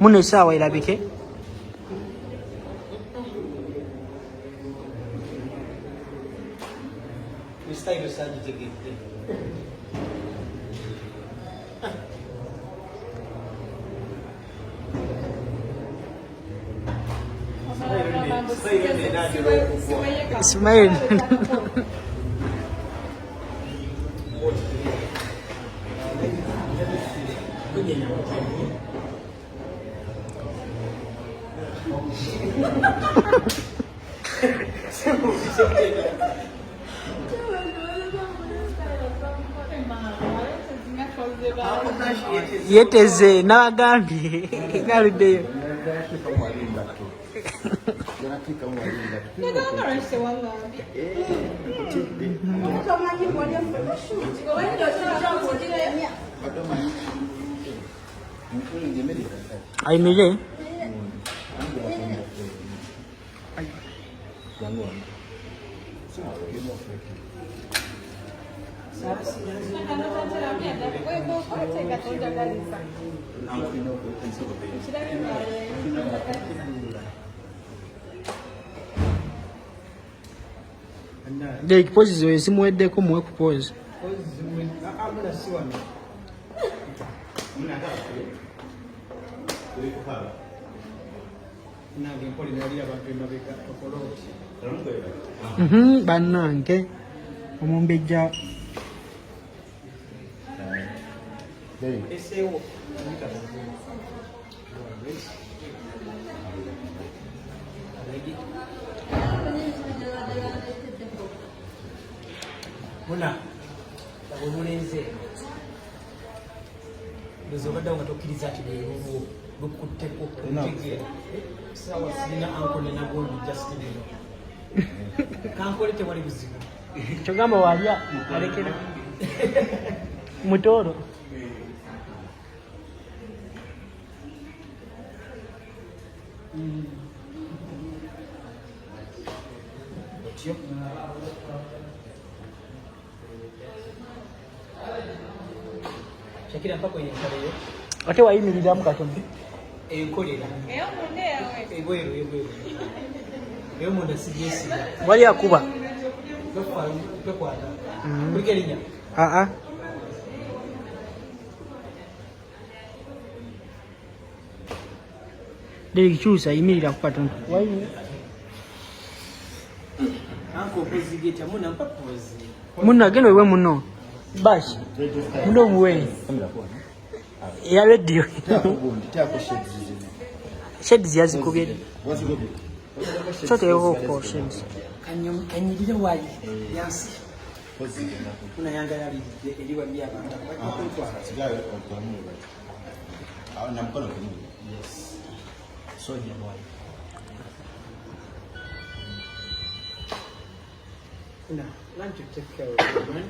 Muno essaawa erabike. Ismail. Yeteze n'abagambye galuddeyo. Ayimirire. Like pose zo ezimuweddeko muwe ku pose. Bannange omumbejja Muna omulenze ndozobadde nga tokkiriza ati lweruwo lukutteko omutegeera sawa sirina ankole nagondi Justin kankole tewali buzibu kyogamba walya alekera mutoro Shakira mpako yenkaleo ate wayimiriramu katono enkolera ebweru eyo munda sigesi wali akuba pekwata kulikerinya Delikyusa yimirira ku katono muno agenda wewe muno bashi muno muwe ya radio sheds yazikubye sote yoko sheds kanyirira wayi yansi kuna yanga yali eliwa bya abantu na mkono yes soja wayi Now, learn to take care of your brain.